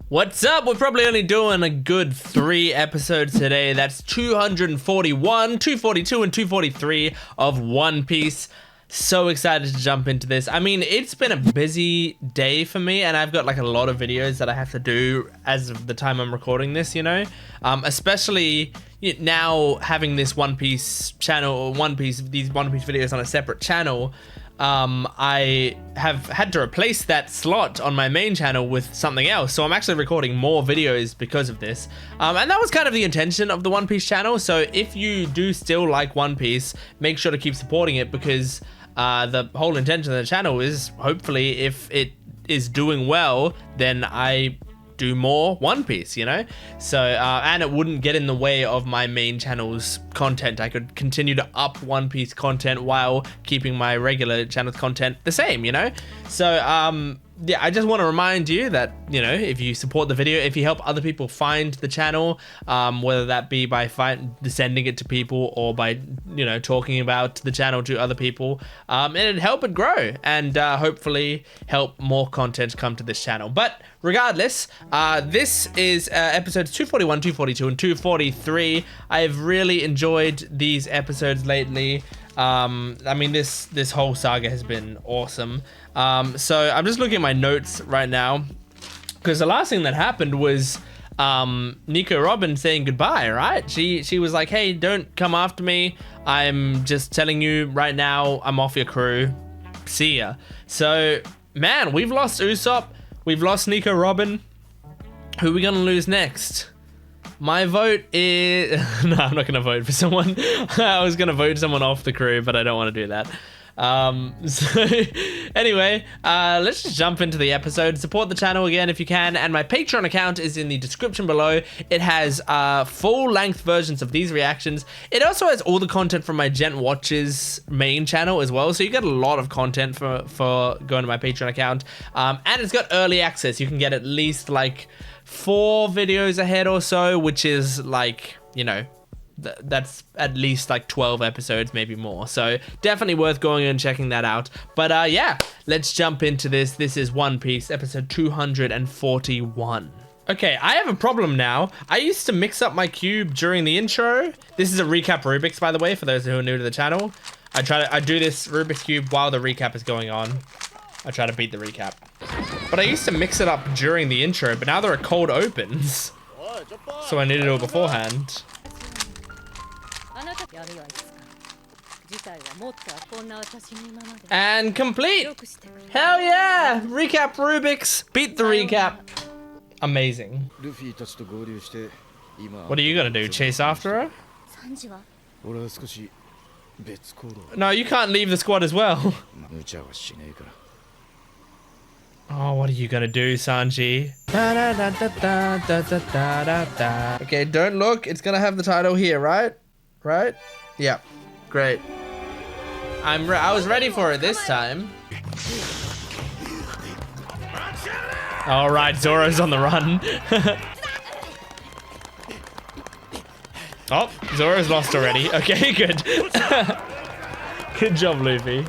What's up? We're probably only doing a good 3 episodes today. That's 241, 242, and 243 of One Piece. So excited to jump into this. I mean, it's been a busy day for me, and I've got like a lot of videos that I have to do as of the time I'm recording this, you know? Especially now having this One Piece channel, or these One Piece videos on a separate channel. I have had to replace that slot on my main channel with something else, so I'm actually recording more videos because of this, and that was kind of the intention of the One Piece channel. So if you do still like One Piece, make sure to keep supporting it, because the whole intention of the channel is, hopefully, if it is doing well, then I do more One Piece, you know? So, and it wouldn't get in the way of my main channel's content. I could continue to up One Piece content while keeping my regular channel's content the same, you know? So, yeah, I just want to remind you that, you know, if you support the video, if you help other people find the channel, whether that be by sending it to people or by, you know, talking about the channel to other people, it'd help it grow and hopefully help more content come to this channel. But regardless, this is episodes 241, 242, and 243. I've really enjoyed these episodes lately. I mean, this whole saga has been awesome. So I'm just looking at my notes right now, because the last thing that happened was Nico Robin saying goodbye, right? She was like, hey, don't come after me. I'm just telling you right now, I'm off your crew. See ya. So, man, we've lost Usopp. We've lost Nico Robin. Who are we gonna lose next? My vote is... No, I'm not going to vote for someone. I was going to vote someone off the crew, but I don't want to do that. So anyway, let's just jump into the episode. Support the channel again if you can, and my Patreon account is in the description below. It has full-length versions of these reactions. It also has all the content from my Jent Watches main channel as well, so you get a lot of content for going to my Patreon account. And it's got early access. You can get at least like 4 videos ahead or so, which is like, you know, that's at least like 12 episodes, maybe more. So definitely worth going and checking that out. But yeah, let's jump into this. This is One Piece episode 241. Okay, I have a problem now. I used to mix up my cube during the intro. This is a recap Rubik's, by the way, for those who are new to the channel. I do this Rubik's cube while the recap is going on. I try to beat the recap. But I used to mix it up during the intro, but now there are cold opens. So I need to do it beforehand. And complete! Hell yeah! Recap Rubik's! Beat the recap! Amazing. What are you gonna do? Chase after her? No, you can't leave the squad as well. Oh, what are you gonna do, Sanji? Okay, don't look. It's gonna have the title here, right? Right? Yeah. Great. I was ready for it this time. All right, Zoro's on the run. Oh, Zoro's lost already. Okay, good. Good job, Luffy.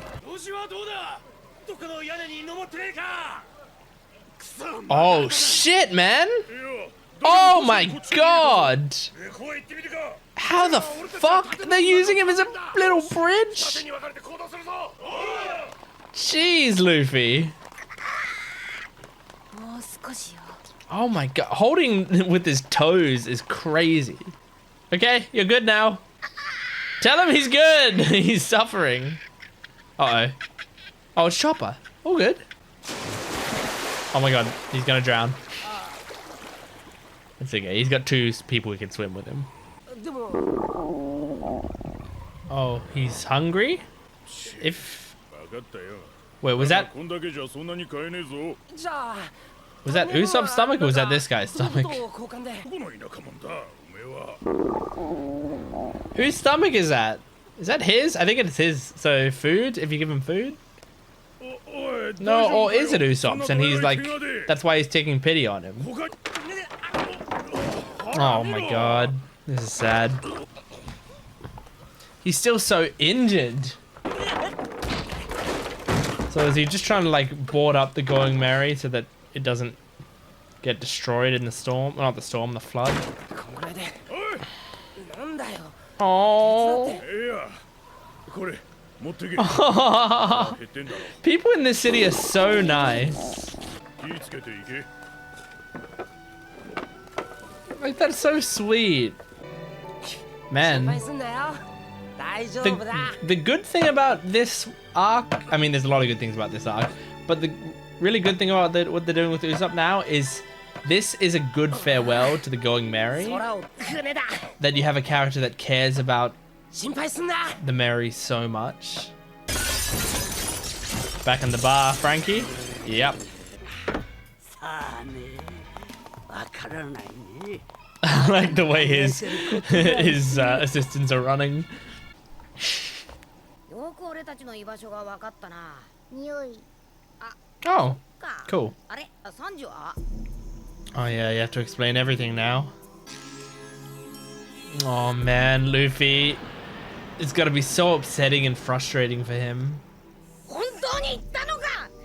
Oh shit, man! Oh my god! How the fuck? They're using him as a little bridge? Jeez, Luffy. Oh my god, holding with his toes is crazy. Okay, you're good now. Tell him he's good. He's suffering. Uh-oh. Oh, it's Chopper. All good. Oh my god, he's gonna drown. It's okay, he's got 2 people who can swim with him. Oh, he's hungry? Wait, was that Usopp's stomach, or was that this guy's stomach? Whose stomach is that? Is that his? I think it's his. So food, if you give him food? No, or is it Usopp's and he's like, that's why he's taking pity on him. Oh my god, this is sad. He's still so injured. So is he just trying to like board up the Going Merry so that it doesn't get destroyed in the storm. Not the storm, the flood. Oh. People in this city are so nice. Like, that's so sweet. Man. The good thing about this arc, I mean, there's a lot of good things about this arc, but the really good thing about what they're doing with Usopp now is this is a good farewell to the Going Merry. That you have a character that cares about the Merry so much. Back in the bar, Franky. Yep. I like the way his assistants are running. Oh, cool. Oh yeah, you have to explain everything now. Oh man, Luffy. It's gotta be so upsetting and frustrating for him.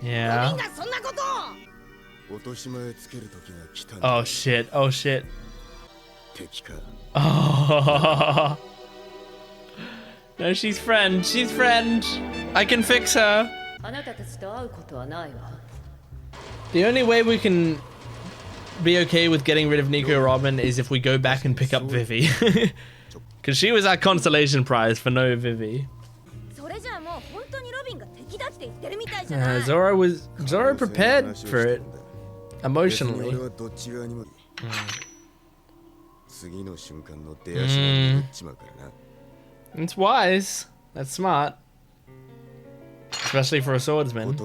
Yeah. Oh shit, oh shit. Oh. No, she's friend, she's friend. I can fix her. The only way we can be okay with getting rid of Nico Robin is if we go back and pick up Vivi. Because she was our consolation prize for no Vivi. Zoro prepared for it emotionally. It's wise. That's smart. Especially for a swordsman.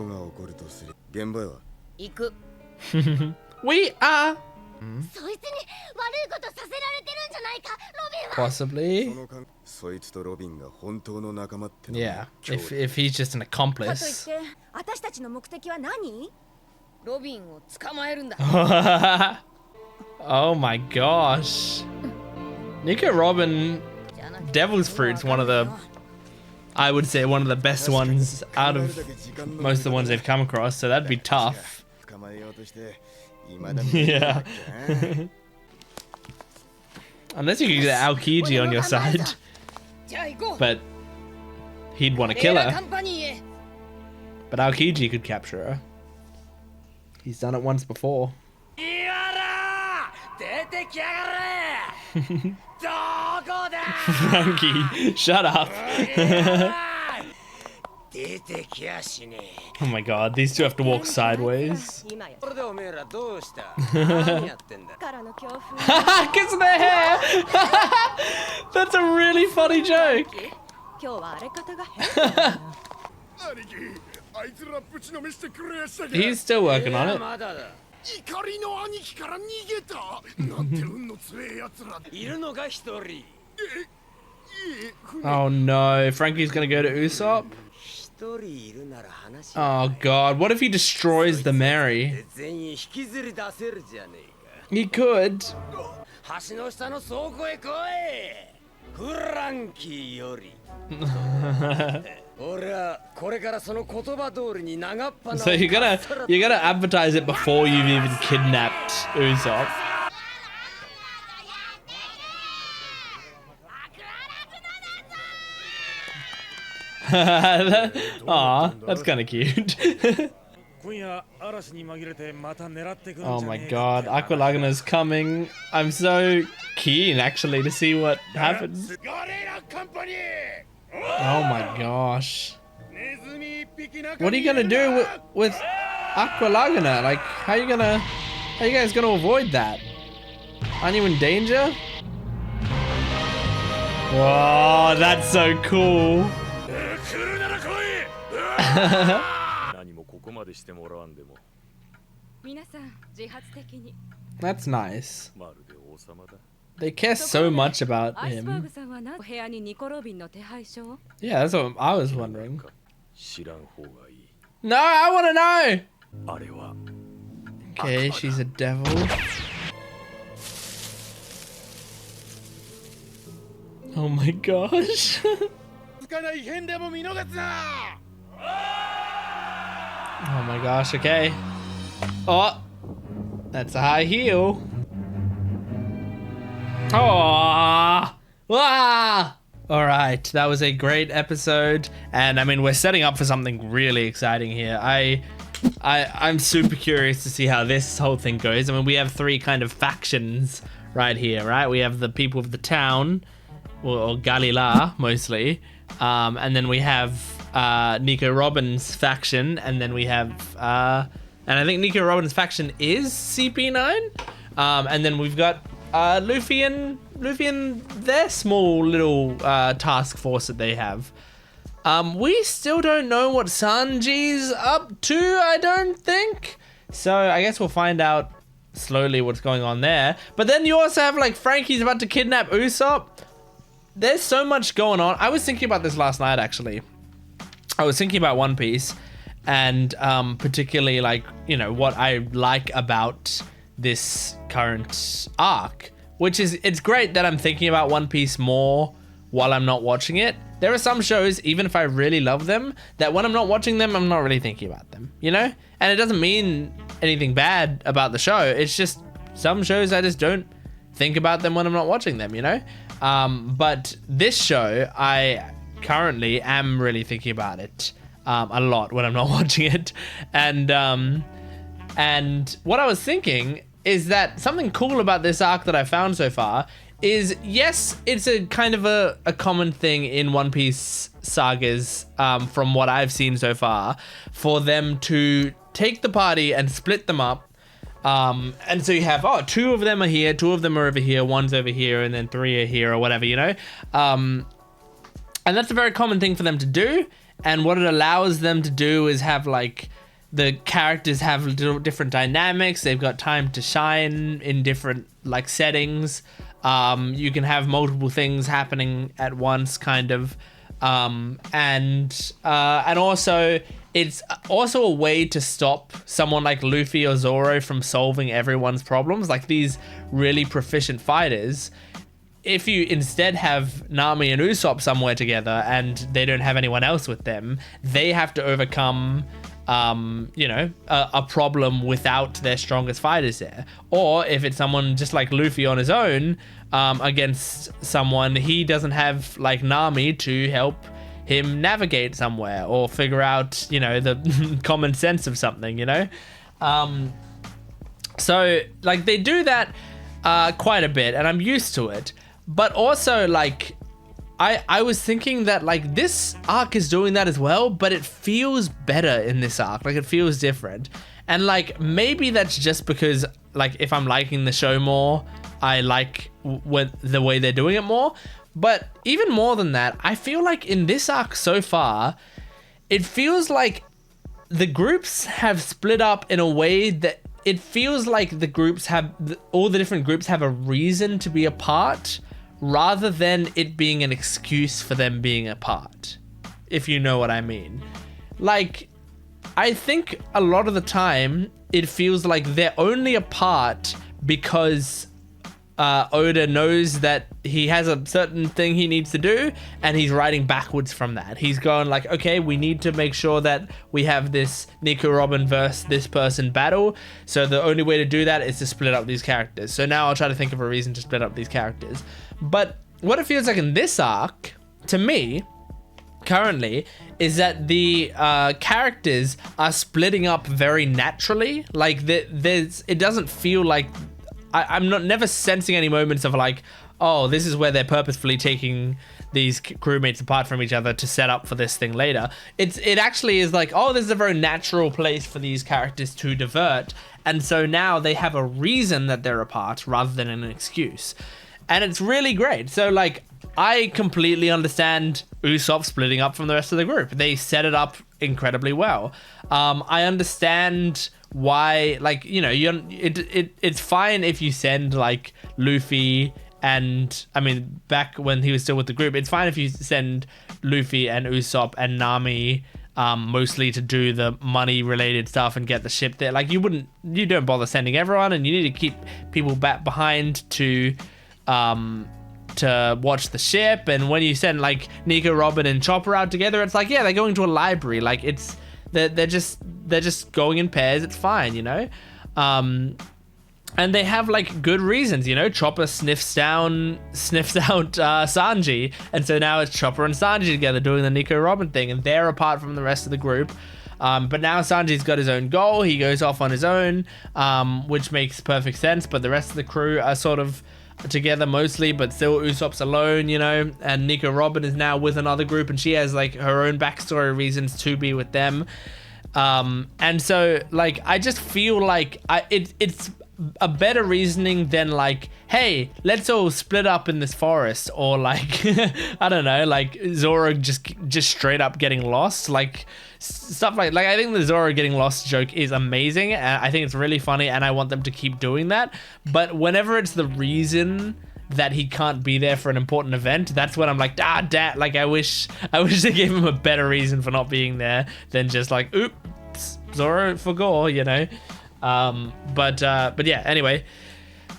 We are. Possibly. Yeah, if he's just an accomplice. Oh my gosh. Nico Robin Devil's Fruit's one of the, I would say, one of the best ones out of most of the ones they've come across, so that'd be tough. Yeah. Unless you could get Aokiji on your side. But he'd want to kill her. But Aokiji could capture her. He's done it once before. Franky, shut up. Oh my god, these two have to walk sideways. Kiss their hair! That's a really funny joke. He's still working on it. Oh no, Franky's gonna go to Usopp? Oh god, what if he destroys the Merry? He could. So you're gonna advertise it before you've even kidnapped Usopp. Aw, that's kind of cute. Oh my god, Aqualagna's coming. I'm so keen actually to see what happens. Oh my gosh. What are you gonna do with Aqualagna? Like, how you guys gonna avoid that? Aren't you in danger? Whoa, that's so cool. That's nice. They care so much about him. Yeah, that's what I was wondering. No, I want to know! Okay, she's a devil. Oh my gosh. Oh my gosh, okay. Oh! That's a high heel. Oh, wow. All right, that was a great episode, and I mean we're setting up for something really exciting here. I'm super curious to see how this whole thing goes. I mean, we have three kind of factions right here, right? We have the people of the town, or Galila mostly, and then we have Nico Robin's faction, and then we have and I think Nico Robin's faction is CP9, and then we've got Luffy and their small little task force that they have. We still don't know what Sanji's up to, I don't think. So I guess we'll find out slowly what's going on there. But then you also have like Franky's about to kidnap Usopp. There's so much going on. I was thinking about this last night, actually. I was thinking about One Piece, and particularly like, you know, what I like about this current arc, which is, it's great that I'm thinking about One Piece more while I'm not watching it. There are some shows, even if I really love them, that when I'm not watching them, I'm not really thinking about them, you know? And it doesn't mean anything bad about the show. It's just some shows I just don't think about them when I'm not watching them, you know? But this show, I currently am really thinking about it a lot when I'm not watching it. And what I was thinking is that something cool about this arc that I found so far is, yes, it's a kind of a common thing in One Piece sagas, from what I've seen so far, for them to take the party and split them up. And so you have, two of them are here, two of them are over here, one's over here, and then three are here, or whatever, you know? And that's a very common thing for them to do. And what it allows them to do is have, like, the characters have little different dynamics. They've got time to shine in different, like, settings. You can have multiple things happening at once, kind of. And also, it's also a way to stop someone like Luffy or Zoro from solving everyone's problems. Like these really proficient fighters, if you instead have Nami and Usopp somewhere together and they don't have anyone else with them, they have to overcome a problem without their strongest fighters there. Or if it's someone just like Luffy on his own against someone, he doesn't have like Nami to help him navigate somewhere or figure out, you know, the common sense of something, you know? So like they do that quite a bit and I'm used to it. But also like I was thinking that like this arc is doing that as well, but it feels better in this arc. Like it feels different. And like maybe that's just because like if I'm liking the show more, I like the way they're doing it more. But even more than that, I feel like in this arc so far, it feels like the groups have split up in a way that it feels like the groups have, all the different groups have a reason to be apart, rather than it being an excuse for them being apart, if you know what I mean. Like, I think a lot of the time, it feels like they're only apart because Oda knows that he has a certain thing he needs to do, and he's writing backwards from that. He's going like, okay, we need to make sure that we have this Nico Robin versus this person battle, so the only way to do that is to split up these characters. So now I'll try to think of a reason to split up these characters. But what it feels like in this arc, to me, currently, is that the characters are splitting up very naturally. Like, it doesn't feel like... I'm never sensing any moments of like, oh, this is where they're purposefully taking these crewmates apart from each other to set up for this thing later. It actually is like, oh, this is a very natural place for these characters to divert. And so now they have a reason that they're apart rather than an excuse. And it's really great. So like, I completely understand Usopp splitting up from the rest of the group. They set it up incredibly well. I understand why, like, you know, it's fine if you send like Luffy and, I mean, back when he was still with the group, it's fine if you send Luffy and Usopp and Nami mostly to do the money related stuff and get the ship there. Like, you don't bother sending everyone, and you need to keep people back behind to watch the ship. And when you send like Nico, Robin and Chopper out together, it's like, yeah, they're going to a library. Like, it's they're just going in pairs. It's fine, you know. And they have like good reasons, you know. Chopper sniffs out Sanji, and so now it's Chopper and Sanji together doing the Nico Robin thing, and they're apart from the rest of the group. But now Sanji's got his own goal. He goes off on his own, which makes perfect sense. But the rest of the crew are sort of together mostly, but still Usopp's alone, you know. And Nico Robin is now with another group, and she has like her own backstory reasons to be with them. And so like I just feel like it's a better reasoning than like, hey, let's all split up in this forest, or like I don't know, like Zoro just straight up getting lost, like stuff like I think the Zoro getting lost joke is amazing, and I think it's really funny, and I want them to keep doing that. But whenever it's the reason that he can't be there for an important event, that's when I'm like, damn, like I wish they gave him a better reason for not being there than just like, oops, Zoro forgot, you know. But yeah, anyway,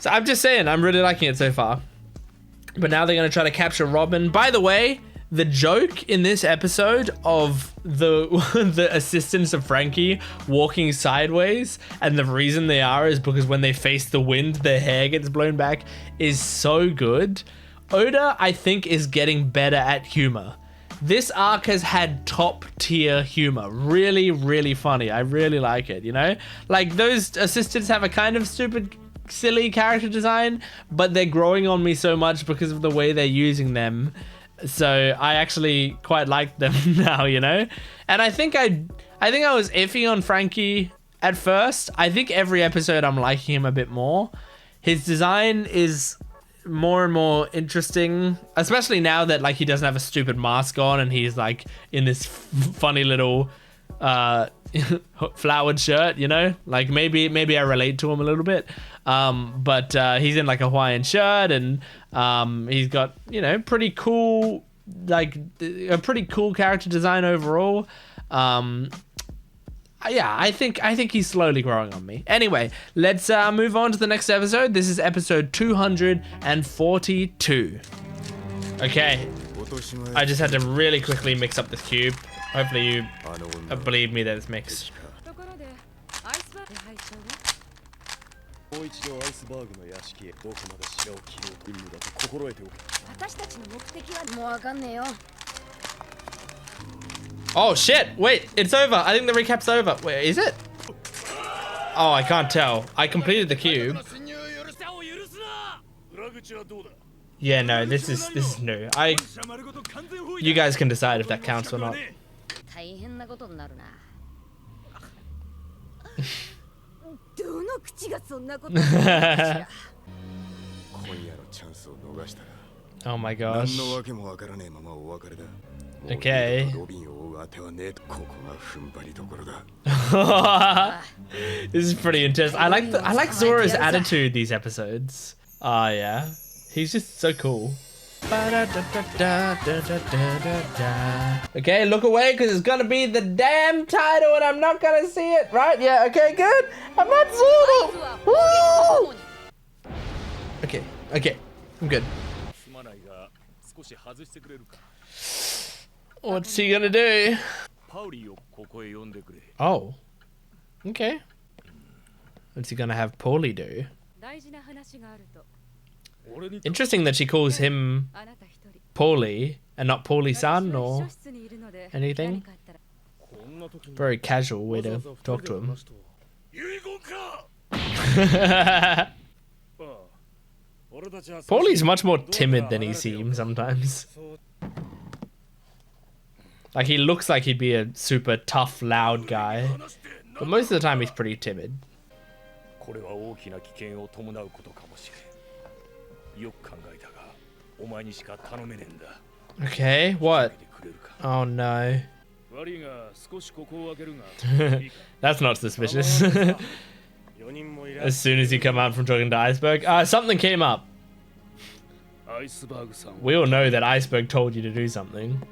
so I'm just saying, I'm really liking it so far. But now they're going to try to capture Robin. By the way, the joke in this episode of the assistants of Franky walking sideways, and the reason they are is because when they face the wind, their hair gets blown back, is so good. Oda, I think, is getting better at humor. This arc has had top tier humor. Really, really funny. I really like it, you know? Like, those assistants have a kind of stupid, silly character design, but they're growing on me so much because of the way they're using them. So I actually quite like them now, you know? And I think I was iffy on Franky at first. I think every episode I'm liking him a bit more. His design is more and more interesting, especially now that like he doesn't have a stupid mask on and he's like in this funny little flowered shirt, you know, like maybe I relate to him a little bit, but he's in like a Hawaiian shirt, and he's got, you know, pretty cool, like a pretty cool character design overall. Yeah, I think he's slowly growing on me. Anyway, let's move on to the next episode. This is episode 242. Okay, I just had to really quickly mix up this cube. Hopefully you believe me that it's mixed. Oh shit, wait, it's over. I think the recap's over. Wait, is it? Oh, I can't tell. I completed the cube. Yeah, no, this is new. You guys can decide if that counts or not. Oh my gosh. Okay. This is pretty intense. I like Zoro's attitude these episodes. Yeah. He's just so cool. Okay, look away because it's gonna be the damn title and I'm not gonna see it, right? Yeah, okay, good. I'm not Zoro. Woo! Okay, I'm good. What's he gonna do? Oh. Okay. What's he gonna have Paulie do? Interesting that she calls him Paulie and not Paulie-san or anything. Very casual way to talk to him. Paulie's much more timid than he seems sometimes. Like, he looks like he'd be a super tough, loud guy, but most of the time he's pretty timid. Okay, what? Oh no. That's not suspicious. As soon as you come out from talking to Iceberg. Something came up. We all know that Iceberg told you to do something.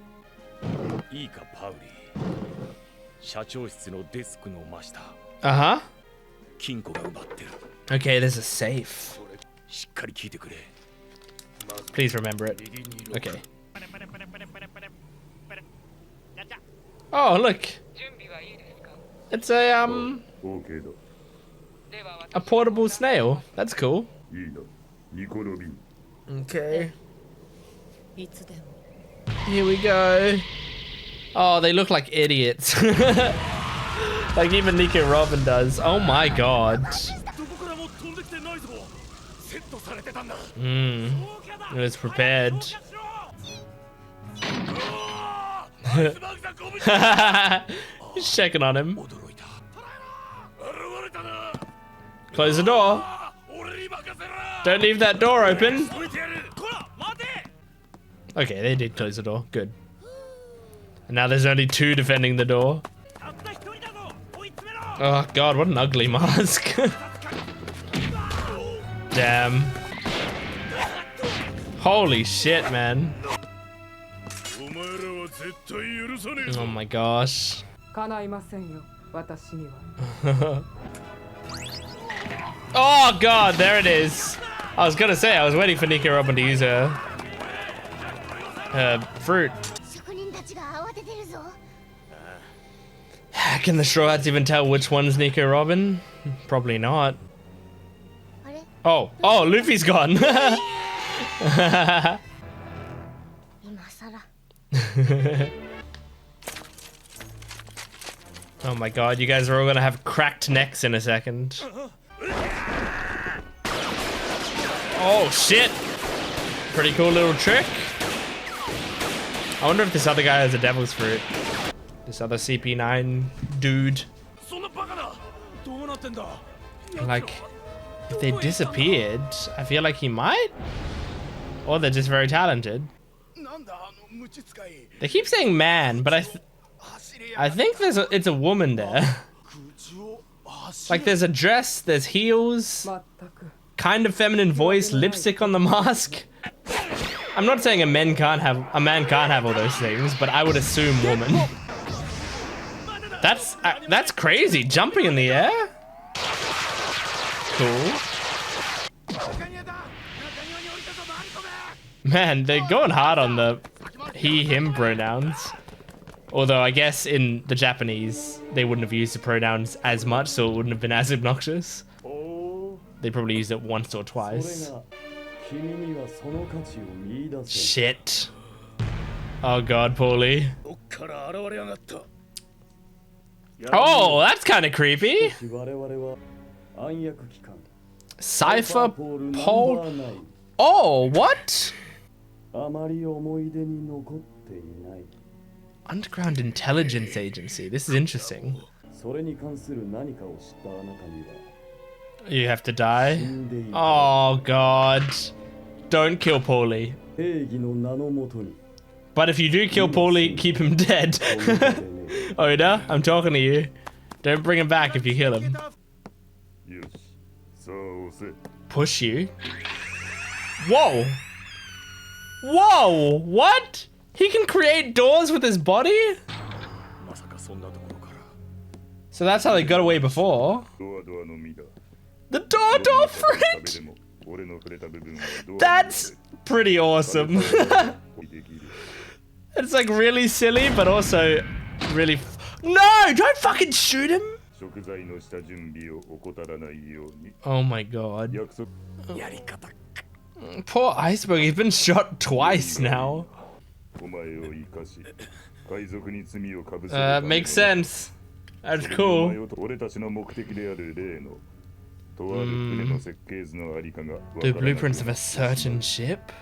Uh-huh. Okay, there's a safe. Please remember it. Okay. Oh, look. It's a, A portable snail. That's cool. Okay. Here we go. Oh, they look like idiots. Like even Nico Robin does. Oh my god. It was prepared. He's checking on him. Close the door. Don't leave that door open. Okay, they did close the door. Good. And now there's only 2 defending the door. Oh god, what an ugly mask. Damn. Holy shit, man. Oh my gosh. Oh god, there it is. I was gonna say, I was waiting for Nico Robin to use her fruit. Can the Straw Hats even tell which one's Nico Robin? Probably not. Oh, Luffy's gone. Oh my god, you guys are all gonna have cracked necks in a second. Oh shit! Pretty cool little trick. I wonder if this other guy has a devil's fruit. This other CP9 dude. Like, if they disappeared, I feel like he might? Or they're just very talented. They keep saying man, but I think it's a woman there. Like there's a dress, there's heels, kind of feminine voice, lipstick on the mask. I'm not saying a man can't have all those things, but I would assume woman. That's crazy, jumping in the air. Cool. Man, they're going hard on the he, him pronouns. Although I guess in the Japanese, they wouldn't have used the pronouns as much, so it wouldn't have been as obnoxious. They probably used it once or twice. Shit. Oh god, Paulie. Oh, that's kind of creepy. Cypher Pole. Oh, what? Underground Intelligence Agency. This is interesting. You have to die? Oh god. Don't kill Paulie. But if you do kill Paulie, keep him dead. Oda, I'm talking to you. Don't bring him back if you kill him. Push you? Whoa! Whoa! What? He can create doors with his body? So that's how they got away before. The door fruit! That's pretty awesome. It's like really silly, but also really... No! Don't fucking shoot him! Oh my god. Poor Iceberg, he's been shot twice now. Makes sense. That's cool. The blueprints of a certain ship?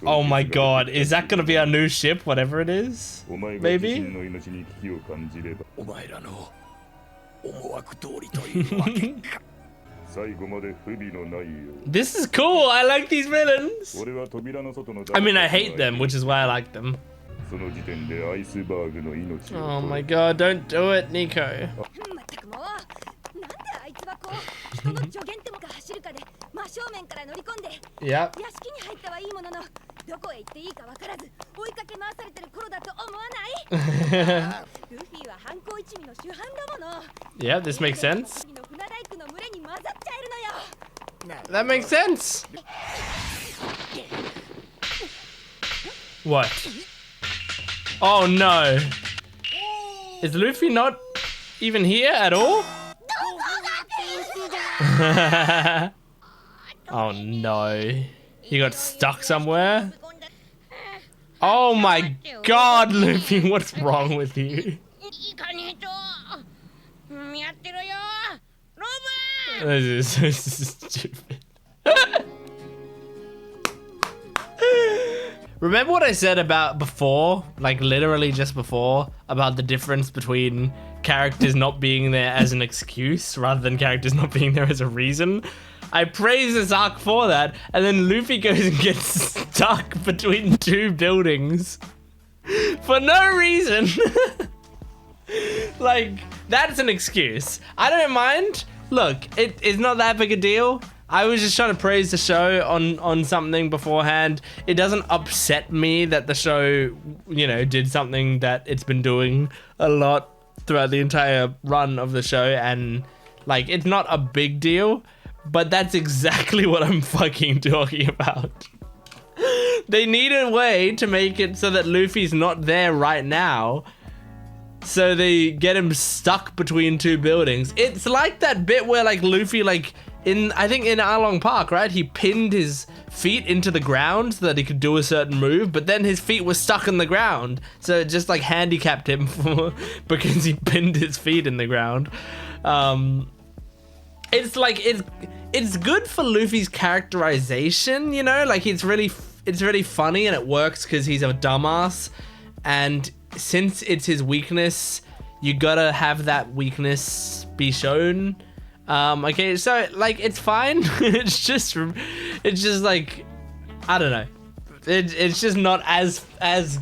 Oh my god, is that gonna be our new ship, whatever it is? Maybe? This is cool, I like these villains. I mean, I hate them, which is why I like them. Oh my god, don't do it, Nico. Yep. Yeah, this makes sense. That makes sense. What? Oh no. Is Luffy not even here at all? Oh no. He got stuck somewhere? Oh my god, Luffy, what's wrong with you? This is so stupid. Remember what I said about before, like literally just before, about the difference between characters not being there as an excuse rather than characters not being there as a reason? I praise this arc for that, and then Luffy goes and gets stuck between two buildings for no reason. Like, that's an excuse. I don't mind. Look, it's not that big a deal. I was just trying to praise the show on something beforehand. It doesn't upset me that the show, you know, did something that it's been doing a lot throughout the entire run of the show, and like, it's not a big deal, but that's exactly what I'm fucking talking about. They need a way to make it so that Luffy's not there right now, so they get him stuck between two buildings. It's like that bit where like Luffy, like I think in Arlong Park, right? He pinned his feet into the ground so that he could do a certain move, but then his feet were stuck in the ground. So it just like handicapped him because he pinned his feet in the ground. It's like, it's good for Luffy's characterization, you know? Like it's really funny and it works because he's a dumbass. And since it's his weakness, you gotta have that weakness be shown. Okay, so like it's fine. it's just like, I don't know. It's just not as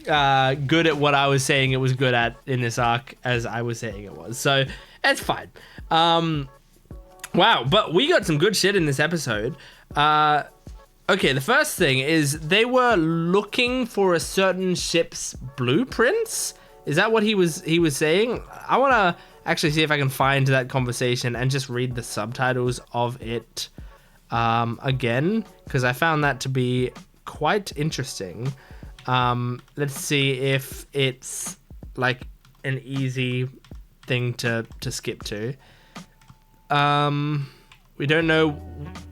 good at what I was saying it was good at in this arc as I was saying it was. So it's fine. Wow, but we got some good shit in this episode. Okay, the first thing is they were looking for a certain ship's blueprints. Is that what he was saying? I want to actually see if I can find that conversation and just read the subtitles of it again, because I found that to be quite interesting. Let's see if it's like an easy thing to skip to. We don't know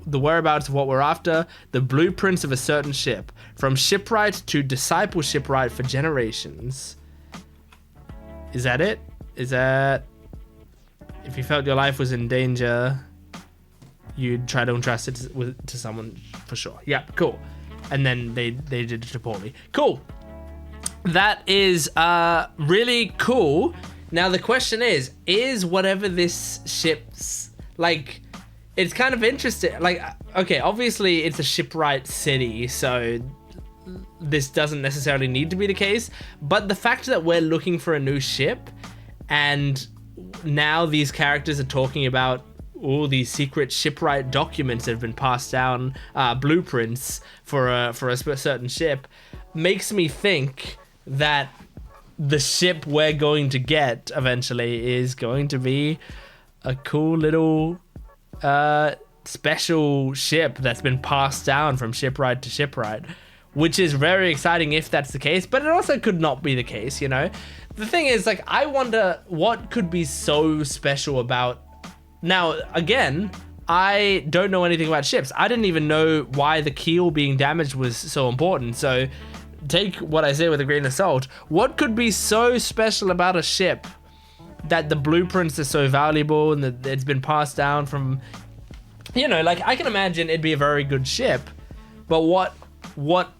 the whereabouts of what we're after. The blueprints of a certain ship. From shipwright to disciple shipwright for generations. Is that it? Is that... If you felt your life was in danger, you'd try to entrust it to someone for sure. Yeah, cool. And then they did it to poorly. Cool. That is really cool. Now the question is whatever this ship's... Like, it's kind of interesting. Like, okay, obviously it's a shipwright city, so this doesn't necessarily need to be the case. But the fact that we're looking for a new ship, and now these characters are talking about all these secret shipwright documents that have been passed down, blueprints for a certain ship, makes me think that the ship we're going to get eventually is going to be a cool little special ship that's been passed down from shipwright to shipwright, which is very exciting if that's the case, but it also could not be the case, you know? The thing is, like, I wonder what could be so special about... Now, again, I don't know anything about ships. I didn't even know why the keel being damaged was so important, so take what I say with a grain of salt. What could be so special about a ship that the blueprints are so valuable and that it's been passed down from, you know, like, I can imagine it'd be a very good ship, but what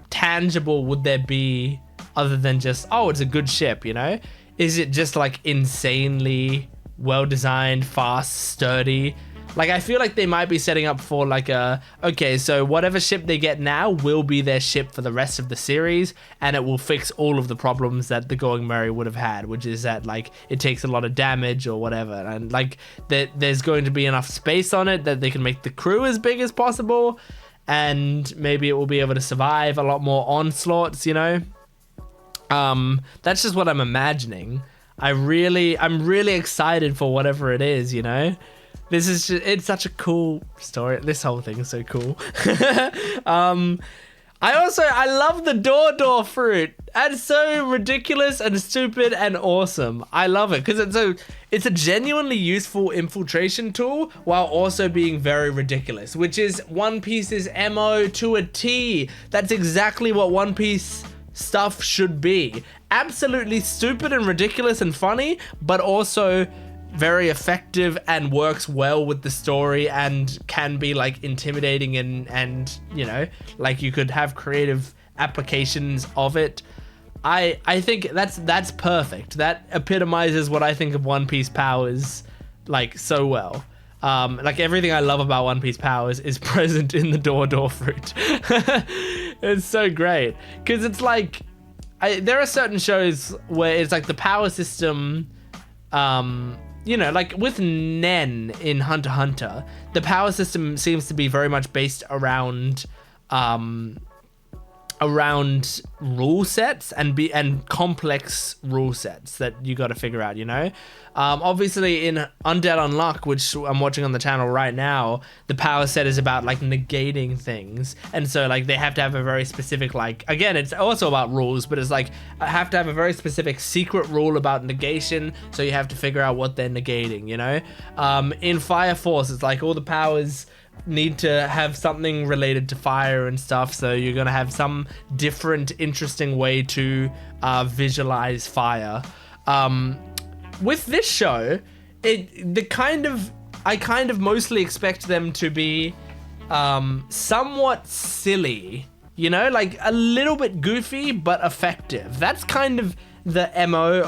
tangible would there be other than just, oh, it's a good ship, you know? Is it just like insanely well designed, fast, sturdy? Like, I feel like they might be setting up for like a, okay, so whatever ship they get now will be their ship for the rest of the series, and it will fix all of the problems that the Going Merry would have had, which is that, like, it takes a lot of damage or whatever, and like there's going to be enough space on it that they can make the crew as big as possible, and maybe it will be able to survive a lot more onslaughts, you know? That's just what I'm imagining. I'm really excited for whatever it is, you know? This is just, it's such a cool story. This whole thing is so cool. I love the door fruit. That's so ridiculous and stupid and awesome. I love it because it's a genuinely useful infiltration tool while also being very ridiculous, which is One Piece's MO to a T. That's exactly what One Piece stuff should be. Absolutely stupid and ridiculous and funny, but also very effective and works well with the story and can be like intimidating and you know, like you could have creative applications of it. I think that's perfect. That epitomizes what I think of One Piece powers like so well. Like everything I love about One Piece powers is present in the door fruit. It's so great because it's like there are certain shows where it's like the power system, you know, like with Nen in Hunter x Hunter, the power system seems to be very much based around rule sets and complex rule sets that you got to figure out, you know. Obviously in Undead Unluck, which I'm watching on the channel right now, the power set is about like negating things, and so like they have to have a very specific, like, again, it's also about rules, but it's like I have to have a very specific secret rule about negation, so you have to figure out what they're negating, you know. In Fire Force, it's like all the powers need to have something related to fire and stuff, so you're gonna have some different interesting way to visualize fire. With this show, I kind of mostly expect them to be somewhat silly, you know, like a little bit goofy but effective. That's kind of the MO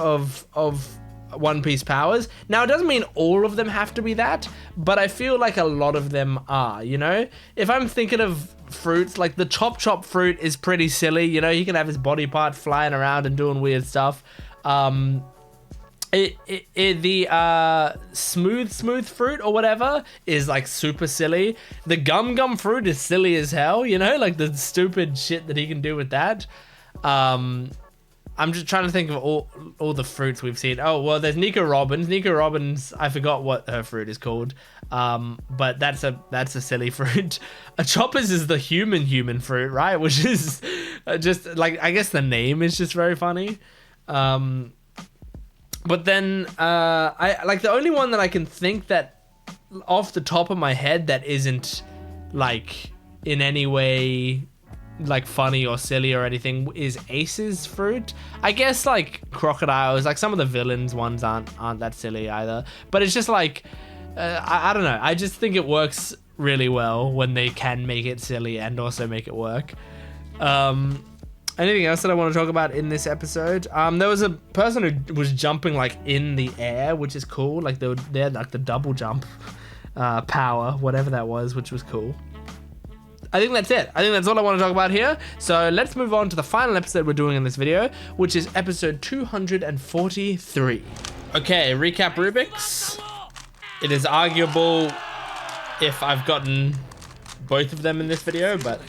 of One Piece powers. Now, it doesn't mean all of them have to be that, but I feel like a lot of them are, you know? If I'm thinking of fruits, like the Chop fruit is pretty silly, you know? He can have his body part flying around and doing weird stuff. The smooth fruit or whatever is like super silly. The gum fruit is silly as hell, you know? Like the stupid shit that he can do with that. I'm just trying to think of all the fruits we've seen. Oh, well, there's Nico Robins. Nico Robins, I forgot what her fruit is called. But that's a silly fruit. A Chopper's is the human fruit, right? Which is just like, I guess the name is just very funny. But then I like the only one that I can think that off the top of my head that isn't like in any way like funny or silly or anything is Ace's fruit. I guess like crocodiles, like some of the villains ones aren't that silly either, but it's just like I don't know, I just think it works really well when they can make it silly and also make it work. Anything else that I want to talk about in this episode? There was a person who was jumping like in the air, which is cool. Like they had like the double jump power, whatever that was, which was cool. I think that's it. I think that's all I want to talk about here. So let's move on to the final episode we're doing in this video, which is episode 243. Okay, recap Rubik's. It is arguable if I've gotten both of them in this video, but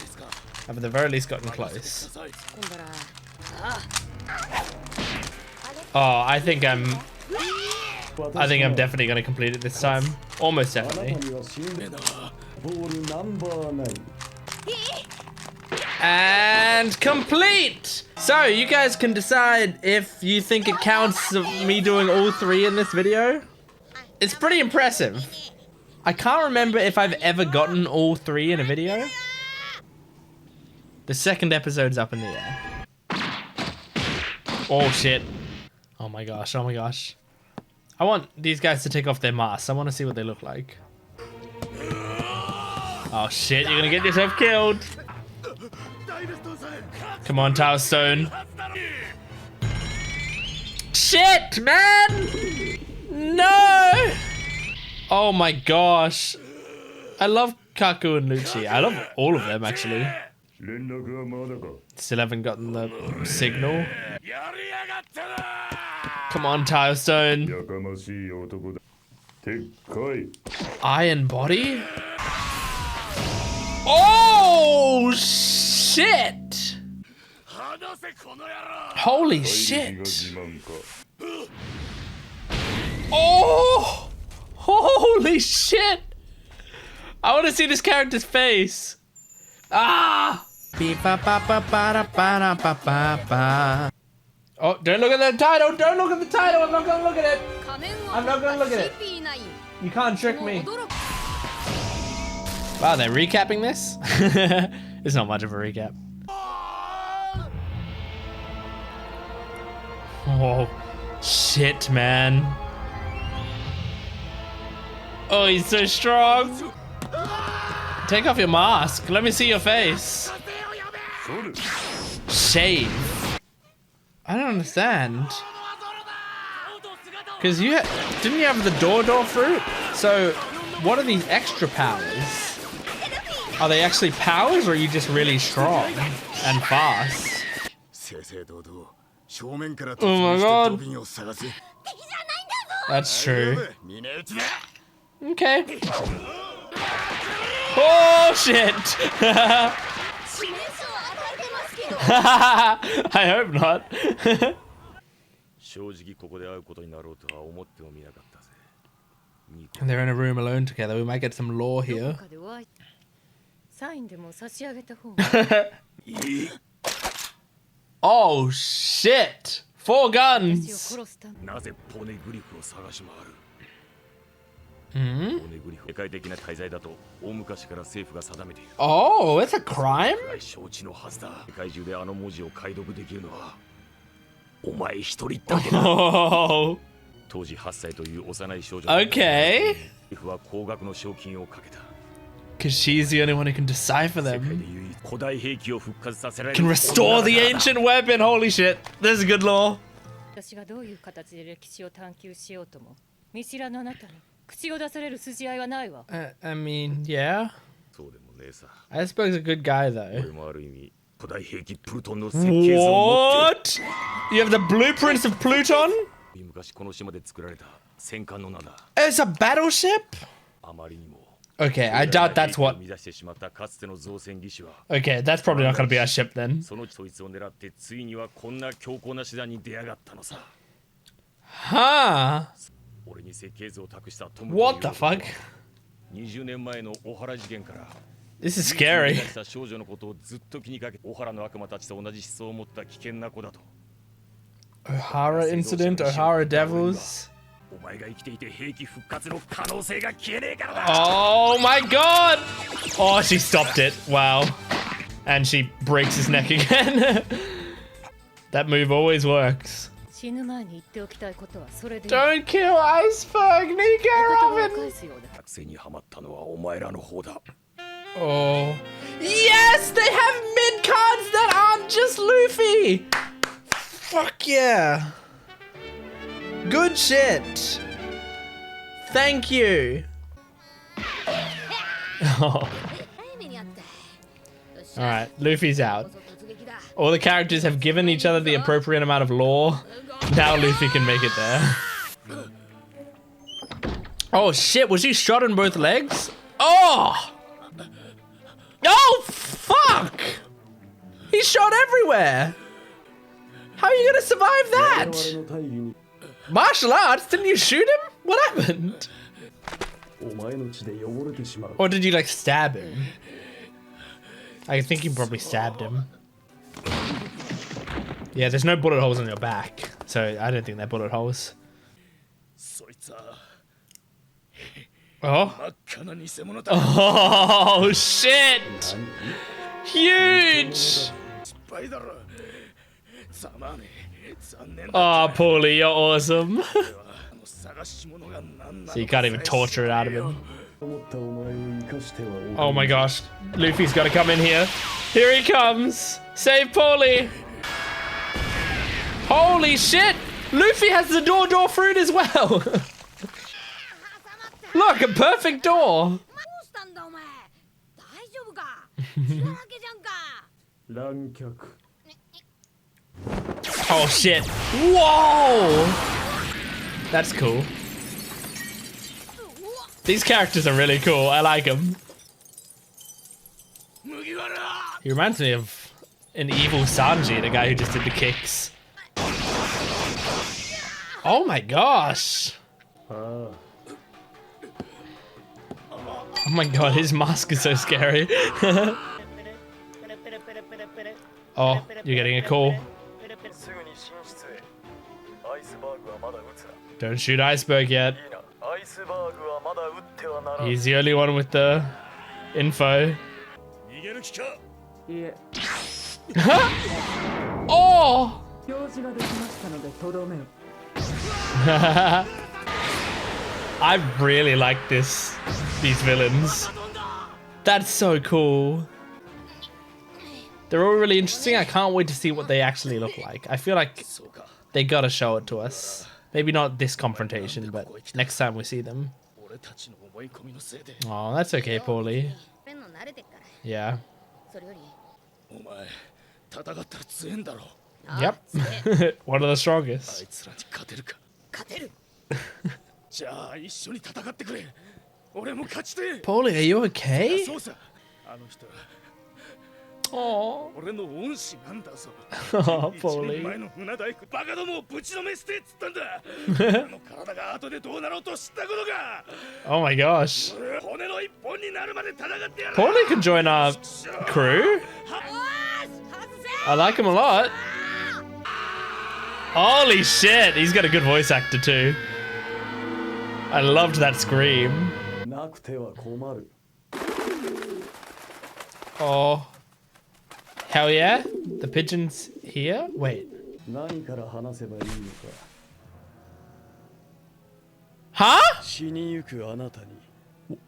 I've at the very least gotten close. Oh, I think I'm definitely going to complete it this time. Almost definitely. And complete! So, you guys can decide if you think it counts of me doing all three in this video. It's pretty impressive. I can't remember if I've ever gotten all three in a video. The second episode's up in the air. Oh shit. Oh my gosh, oh my gosh. I want these guys to take off their masks. I want to see what they look like. Oh shit, you're gonna get yourself killed. Come on, Tower Stone. Shit, man! No! Oh my gosh. I love Kaku and Lucci. I love all of them, actually. Still haven't gotten the signal. Come on, Tower Stone. Iron Body? Oh, shit! Holy shit! Oh! Holy shit! I want to see this character's face. Ah! Oh, don't look at the title. Don't look at the title. I'm not gonna look at it. I'm not gonna look at it. You can't trick me. Wow, they're recapping this? It's not much of a recap. Oh, shit, man. Oh, he's so strong. Take off your mask. Let me see your face. Shave. I don't understand. Because didn't you have the door fruit? So what are these extra powers? Are they actually powers or are you just really strong and fast? Oh my god. That's true. Okay. Oh shit! I hope not. And they're in a room alone together. We might get some lore here. Oh shit! 4 guns! Oh, it's a crime? Oh. Okay. Because she's the only one who can decipher them. Can restore the ancient weapon. Holy shit. This is good lore. I mean, yeah. Iceberg's a good guy, though. What? You have the blueprints of Pluton? It's a battleship? Okay, I doubt that's what... Okay, that's probably not going to be our ship then. Huh? What the fuck? This is scary. O'Hara incident, O'Hara devils. Oh my god! Oh, she stopped it. Wow. And she breaks his neck again. That move always works. Don't kill Iceberg, Nico Robin! Oh. Yes! They have mid cards that aren't just Luffy! Fuck yeah! Good shit! Thank you! Oh. Alright, Luffy's out. All the characters have given each other the appropriate amount of lore. Now Luffy can make it there. Oh shit, was he shot in both legs? Oh! Oh fuck! He's shot everywhere! How are you gonna survive that? Martial arts? Didn't you shoot him? What happened? Or did you like stab him? I think you probably stabbed him. Yeah, there's no bullet holes in your back, so I don't think they're bullet holes. Oh. Oh shit! Huge! Oh, Paulie, you're awesome. So you can't even torture it out of him. Oh my gosh. Luffy's got to come in here. Here he comes. Save Paulie. Holy shit. Luffy has the door fruit as well. Look, a perfect door. Oh shit. Whoa. That's cool. These characters are really cool. I like them. He reminds me of an evil Sanji, the guy who just did the kicks. Oh my gosh. Oh my god, his mask is so scary. Oh, you're getting a call. Don't shoot Iceberg yet. He's the only one with the info. Oh! I really like these villains. That's so cool. They're all really interesting. I can't wait to see what they actually look like. I feel like they gotta show it to us. Maybe not this confrontation, but next time we see them. Oh, that's okay, Paulie. Yeah. Yep. One of the strongest. Paulie, are you okay? Oh, Paulie. Oh my gosh. Paulie could join our crew. I like him a lot. Holy shit, he's got a good voice actor too. I loved that scream. Oh. Hell yeah? The pigeon's here? Wait. Huh?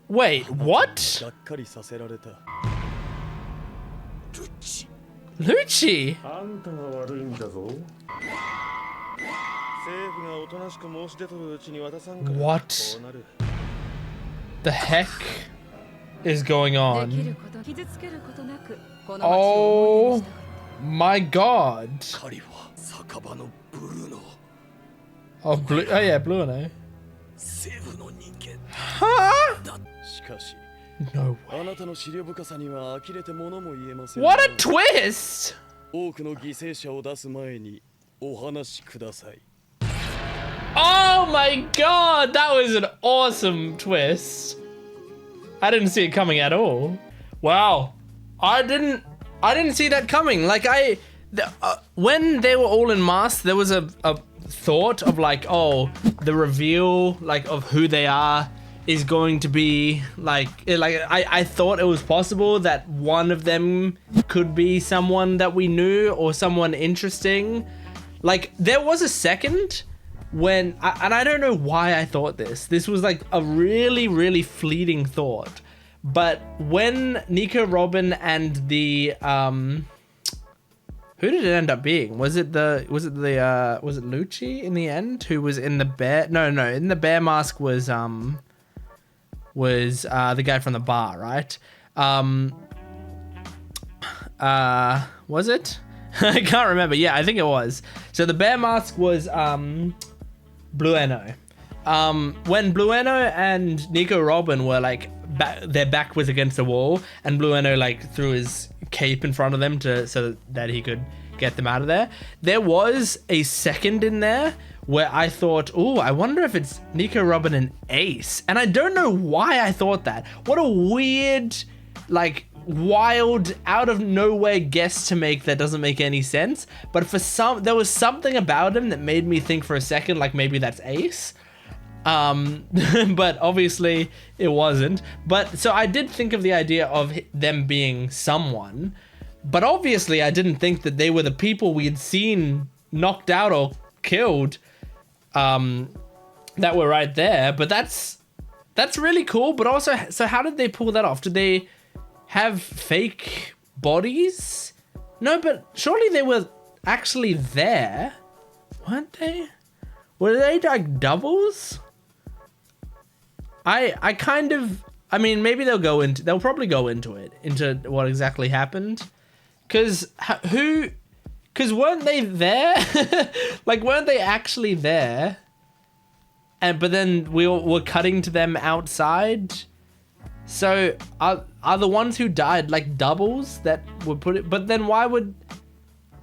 Wait, what? Lucci? What the heck is going on? Oh my god. Oh, blue. Oh yeah, blue and I. Huh? No way. What a twist! Oh my god, that was an awesome twist. I didn't see it coming at all. Wow. I didn't see that coming. Like when they were all in masks, there was a thought of like, oh, the reveal like of who they are is going to be like I thought it was possible that one of them could be someone that we knew or someone interesting. Like there was a second when and I don't know why I thought this. This was like a really fleeting thought. But when Nico, Robin, and the who did it end up being? Was it Lucci in the end who was in the bear? No, in the bear mask was the guy from the bar, right? Was it? I can't remember. Yeah, I think it was. So the bear mask was Blueno. When Blueno and Nico Robin were like their back was against the wall, and Blueno like threw his cape in front of them so that he could get them out of there. There was a second in there where I thought, oh, I wonder if it's Nico Robin and Ace, and I don't know why I thought that. What a weird, like, wild, out of nowhere guess to make that doesn't make any sense. But there was something about him that made me think for a second, like maybe that's Ace. But obviously it wasn't. But so I did think of the idea of them being someone, but obviously I didn't think that they were the people we had seen knocked out or killed, that were right there. But that's really cool. But also, so how did they pull that off? Did they have fake bodies? No, but surely they were actually there, weren't they? Were they like doubles? I mean, maybe they'll probably go into what exactly happened. Cause weren't they there? Like, weren't they actually there? But then we're cutting to them outside. So are the ones who died like doubles that would put it? But then why would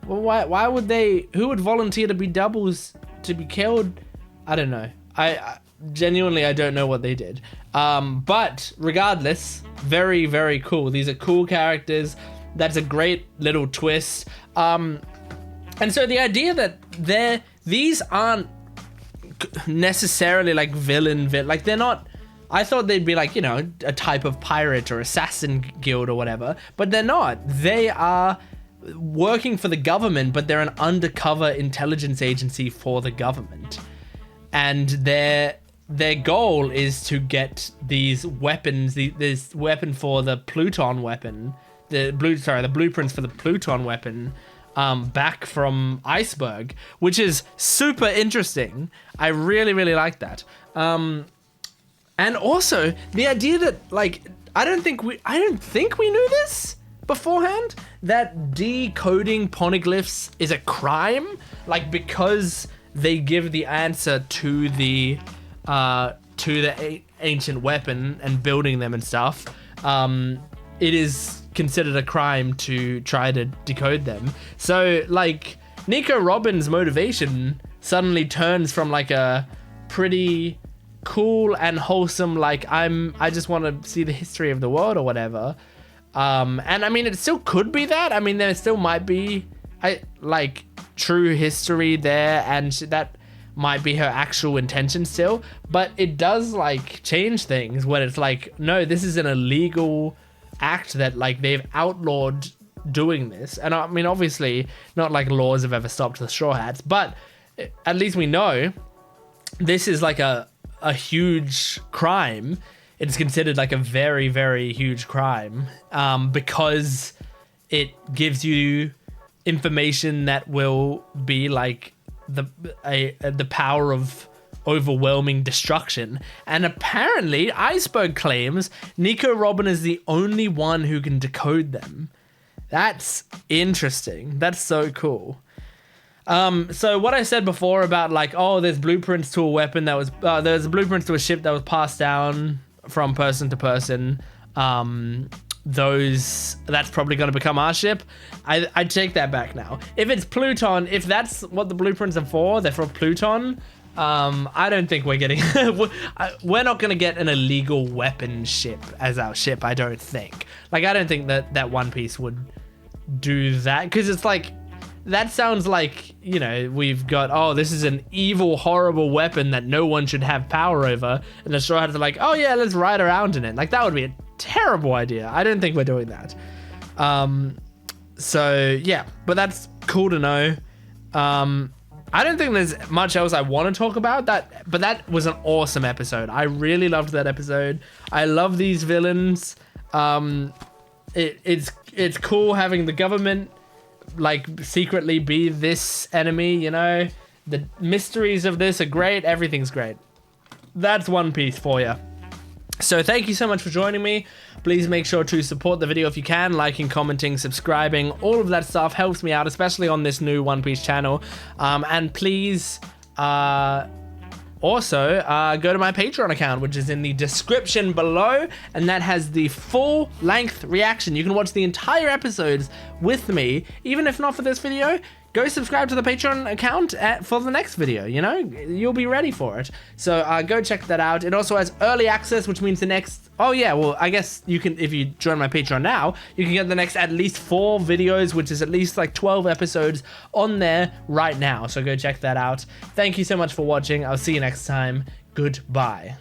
they? Who would volunteer to be doubles to be killed? I don't know. I genuinely I don't know what they did. But regardless, very cool. These are cool characters. That's a great little twist. And so the idea that these aren't necessarily like villain, like they're not. I thought they'd be like, you know, a type of pirate or assassin guild or whatever, but they're not. They are working for the government, but they're an undercover intelligence agency for the government. And their goal is to get these weapons, this weapon for the Pluton weapon, the blueprints for the Pluton weapon, back from Iceberg, which is super interesting. I really, really like that. And also the idea that, like, I don't think we knew this beforehand, that decoding poneglyphs is a crime, like, because they give the answer to the ancient weapon and building them and stuff. It is considered a crime to try to decode them. So, like, Nico Robin's motivation suddenly turns from like a pretty cool and wholesome, like, I just want to see the history of the world or whatever. And I mean, it still could be that. I mean, there still might be like true history there, and that might be her actual intention still, but it does like change things when it's like, no, this is an illegal act that, like, they've outlawed doing this. And I mean, obviously not like laws have ever stopped the Straw Hats, but at least we know this is like a huge crime. It's considered like a very, very huge crime, because it gives you information that will be like the power of overwhelming destruction. And apparently Iceberg claims Nico Robin is the only one who can decode them. That's interesting. That's so cool. So what I said before about, like, oh, there's blueprints to a weapon that was, there's blueprints to a ship that was passed down from person to person. That's probably going to become our ship. I take that back now. If it's Pluton, if that's what the blueprints are for, they're for Pluton. I don't think we're getting, we're not going to get an illegal weapon ship as our ship. I don't think. Like, I don't think that One Piece would do that, because it's like, that sounds like, you know, we've got, oh, this is an evil, horrible weapon that no one should have power over, and the Straw Hats are like, oh yeah, let's ride around in it. Like, that would be a terrible idea. I don't think we're doing that. So yeah, but that's cool to know. I don't think there's much else I want to talk about that, but that was an awesome episode. I really loved that episode. I love these villains. It's cool having the government, like, secretly be this enemy, you know? The mysteries of this are great. Everything's great. That's One Piece for you. So thank you so much for joining me. Please make sure to support the video if you can, liking, commenting, subscribing. All of that stuff helps me out, especially on this new One Piece channel. And please also go to my Patreon account, which is in the description below, and that has the full length reaction. You can watch the entire episodes with me, even if not for this video. Go subscribe to the Patreon account for the next video, you know? You'll be ready for it. So go check that out. It also has early access, which means the next... Oh yeah, well, I guess you can, if you join my Patreon now, you can get the next at least 4 videos, which is at least like 12 episodes on there right now. So go check that out. Thank you so much for watching. I'll see you next time. Goodbye.